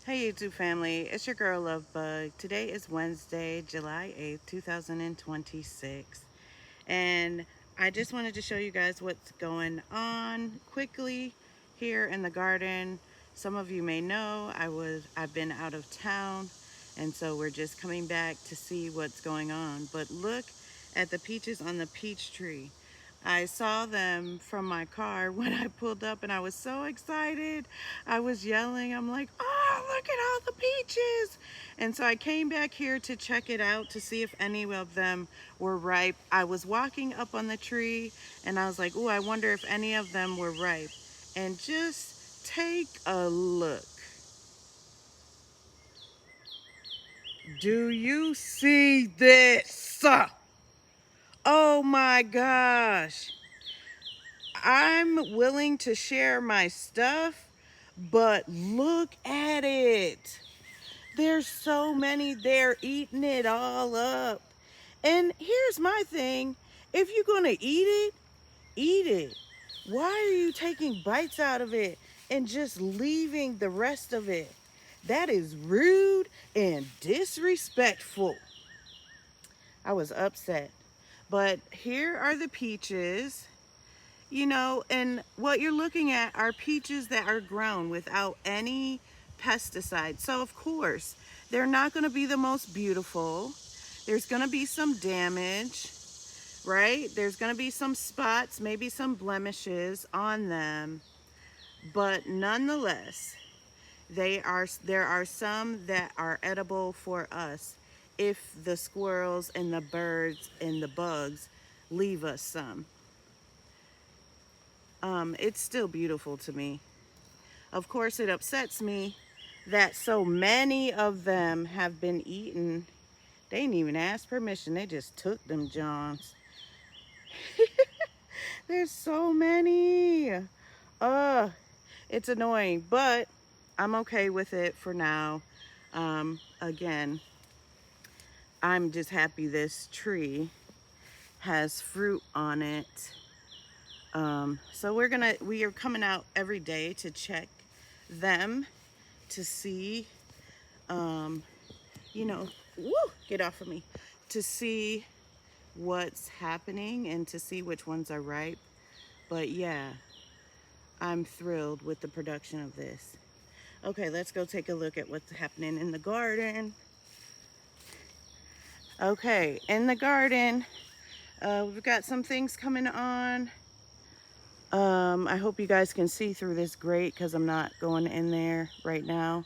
Hey YouTube family, it's your girl Lovebug. Today is Wednesday, July 8th, 2026. And I just wanted to show you guys what's going on quickly here in the garden. Some of you may know I've been out of town, and so we're just coming back to see what's going on. But look at the peaches on the peach tree. I saw them from my car when I pulled up and I was so excited. I was yelling. I'm like, oh, look at all the peaches. And so I came back here to check it out to see if any of them were ripe. I was walking up on the tree and I was like, oh, I wonder if any of them were ripe. And just take a look. Do you see this? Oh my gosh. I'm willing to share my stuff, but look at it. There's so many there eating it all up. And here's my thing. If you're going to eat it, eat it. Why are you taking bites out of it and just leaving the rest of it? That is rude and disrespectful. I was upset. But here are the peaches. And what you're looking at are peaches that are grown without any pesticides. So of course, they're not going to be the most beautiful. There's going to be some damage, right? There's going to be some spots, maybe some blemishes on them. But nonetheless, there are some that are edible for us if the squirrels and the birds and the bugs leave us some. It's still beautiful to me. Of course, it upsets me that so many of them have been eaten. They didn't even ask permission. They just took them, Johns. There's so many. It's annoying, but I'm okay with it for now. Again, I'm just happy this tree has fruit on it. So we are coming out every day to check them to see, um, woo, get off of me, to see what's happening and to see which ones are ripe. But yeah, I'm thrilled with the production of this. Okay, let's go take a look at what's happening in the garden. Okay, in the garden, we've got some things coming on. I hope you guys can see through this grate because I'm not going in there right now.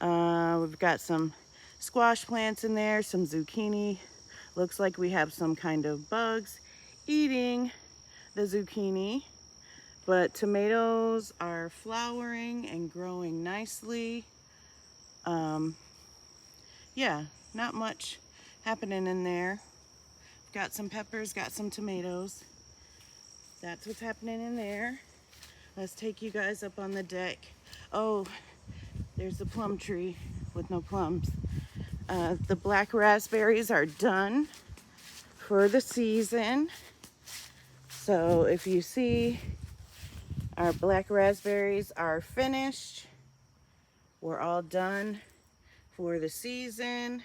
We've got some squash plants in there, some zucchini. Looks like we have some kind of bugs eating the zucchini. But tomatoes are flowering and growing nicely. Yeah, not much happening in there. Got some peppers, got some tomatoes. That's what's happening in there. Let's take you guys up on the deck. Oh, there's the plum tree with no plums. The black raspberries are done for the season. So if you see, our black raspberries are finished. We're all done for the season.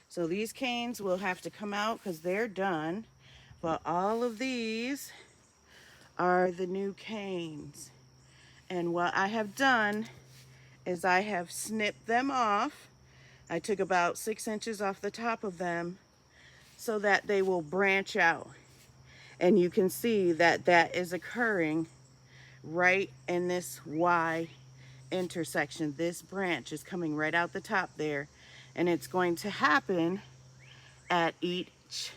So these canes will have to come out because they're done. But all of these are the new canes. And what I have done is I have snipped them off. I took about 6 inches off the top of them so that they will branch out. And you can see that that is occurring right in this Y intersection. This branch is coming right out the top there, and it's going to happen at each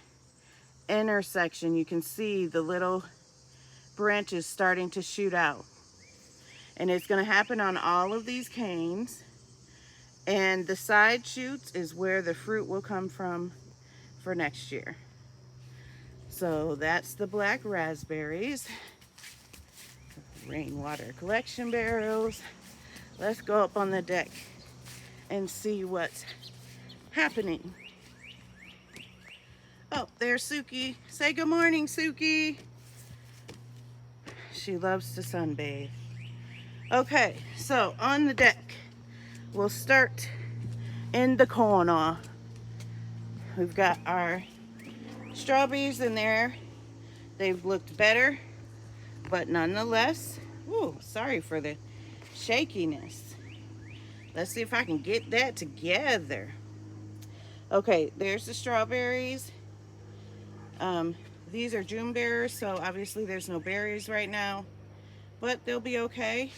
intersection. You can see the little branches starting to shoot out, and it's going to happen on all of these canes. And the side shoots is where the fruit will come from for next year. So that's the black raspberries. Rainwater collection barrels. Let's go up on the deck and see what's happening. Oh, there's Suki. Say good morning, Suki. She loves to sunbathe. Okay, so on the deck, we'll start in the corner. We've got our strawberries in there. They've looked better, but nonetheless, ooh, sorry for the shakiness. Let's see if I can get that together. Okay, there's the strawberries. These are June bearers, so obviously there's no berries right now, but they'll be okay.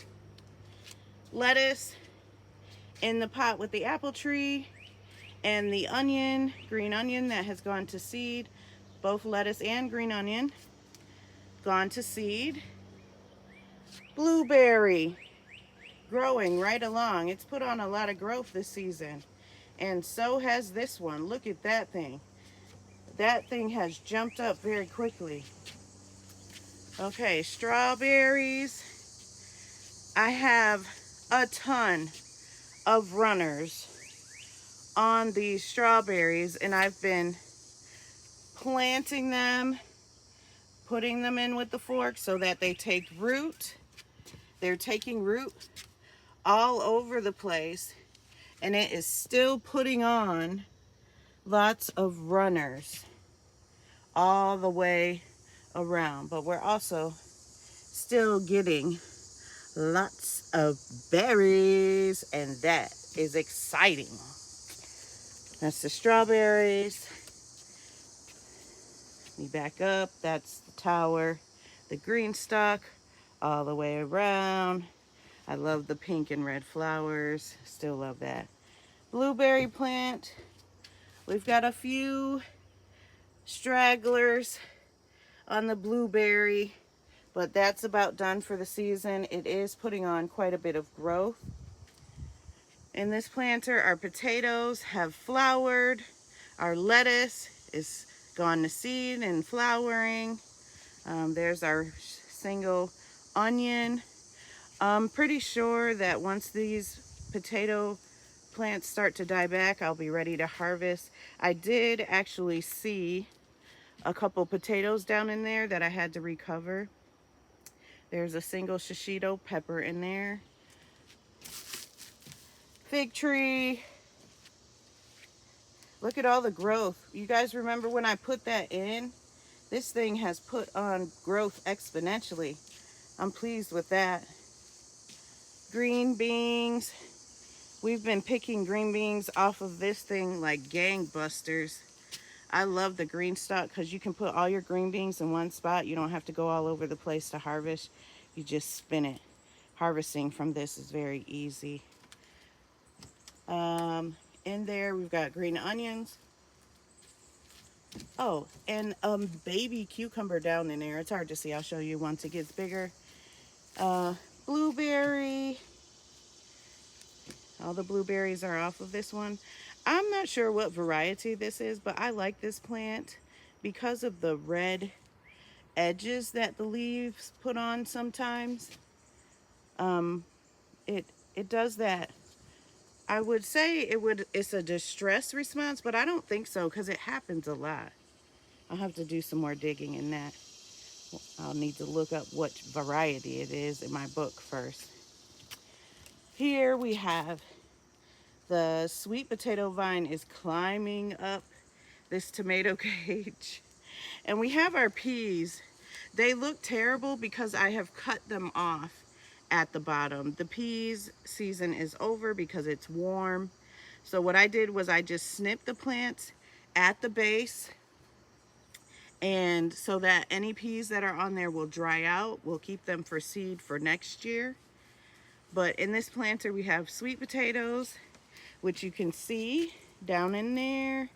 Lettuce in the pot with the apple tree, and the onion, green onion that has gone to seed. Both lettuce and green onion gone to seed. Blueberry growing right along. It's put on a lot of growth this season, and so has this one. Look at that thing. That thing has jumped up very quickly. Okay, strawberries. I have a ton of runners on these strawberries, and I've been planting them, putting them in with the fork so that they take root. They're taking root all over the place, and it is still putting on lots of runners all the way around. But we're also still getting lots of berries, and that is exciting. That's the strawberries. Let me back up. That's the tower, the green stalk all the way around. I love the pink and red flowers. Still love that. Blueberry plant. We've got a few stragglers on the blueberry, but that's about done for the season. It is putting on quite a bit of growth. In this planter, our potatoes have flowered. Our lettuce is gone to seed and flowering. There's our single onion. I'm pretty sure that once these potato plants start to die back, I'll be ready to harvest. I did actually see a couple potatoes down in there that I had to recover. There's a single shishito pepper in there. Fig tree. Look at all the growth. You guys remember when I put that in? This thing has put on growth exponentially. I'm pleased with that. Green beans. We've been picking green beans off of this thing like gangbusters. I love the green stalk because you can put all your green beans in one spot. You don't have to go all over the place to harvest. You just spin it. Harvesting from this is very easy. In there we've got green onions. Oh, and baby cucumber down in there. It's hard to see. I'll show you once it gets bigger. Blueberry. All the blueberries are off of this one. I'm not sure what variety this is, but I like this plant because of the red edges that the leaves put on sometimes. It does that. I would say it's a distress response, but I don't think so because it happens a lot. I'll have to do some more digging in that. I'll need to look up what variety it is in my book first. Here we have the sweet potato vine is climbing up this tomato cage. And we have our peas. They look terrible because I have cut them off at the bottom. The peas season is over because it's warm. So what I did was I just snipped the plants at the base, and so that any peas that are on there will dry out. We'll keep them for seed for next year. But in this planter we have sweet potatoes, which you can see down in there,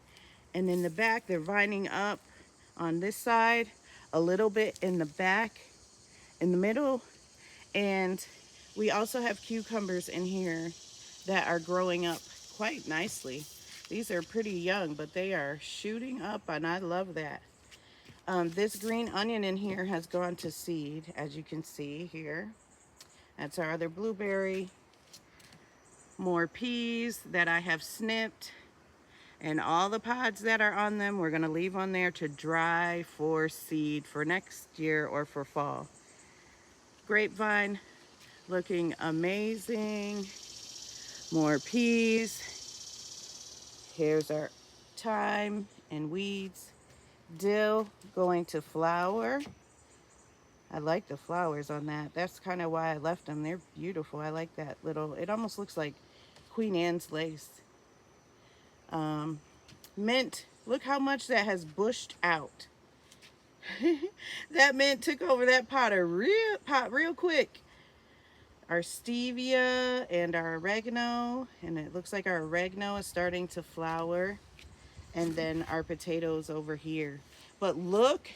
and in the back they're vining up on this side, a little bit in the back, in the middle. And we also have cucumbers in here that are growing up quite nicely. These are pretty young, but they are shooting up, and I love that. This green onion in here has gone to seed, as you can see here. That's our other blueberry. More peas that I have snipped. And all the pods that are on them, we're going to leave on there to dry for seed for next year or for fall. Grapevine looking amazing. More peas. Here's our thyme and weeds. Dill going to flower. I like the flowers on that. That's kind of why I left them. They're beautiful. I like that little, it almost looks like Queen Anne's lace. Mint, look how much that has bushed out. That mint took over that pot real quick. Our stevia and our oregano, and it looks like our oregano is starting to flower. And then our potatoes over here. But look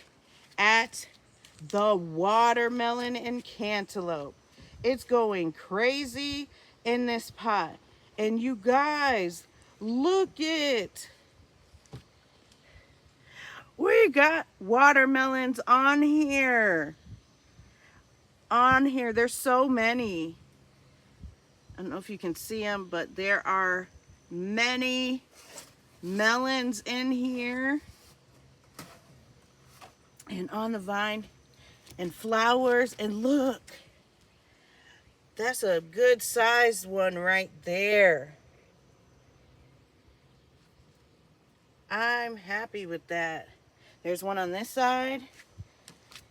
at the watermelon and cantaloupe. It's going crazy in this pot. And you guys, look it. We got watermelons on here. On here, there's so many. I don't know if you can see them, but there are many melons in here. And on the vine. And flowers. And look. That's a good sized one right there. I'm happy with that. There's one on this side.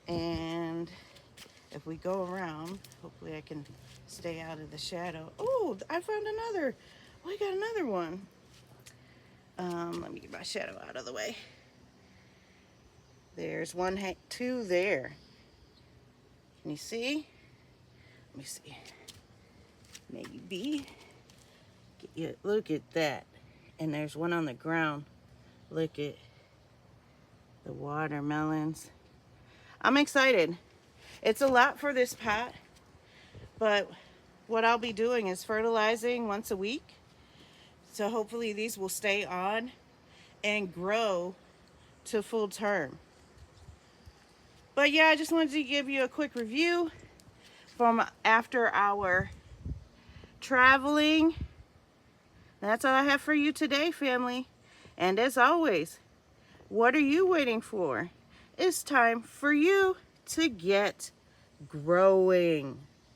And if we go around, hopefully I can stay out of the shadow. Oh, I found another. We got another one. Let me get my shadow out of the way. There's one, two there. Can you see? Let me see. Maybe. Look at that. And there's one on the ground. Look at the watermelons. I'm excited. It's a lot for this pot, but what I'll be doing is fertilizing once a week. So hopefully these will stay on and grow to full term. But yeah, I just wanted to give you a quick review from after our traveling. That's all I have for you today, family. And as always, what are you waiting for? It's time for you to get growing.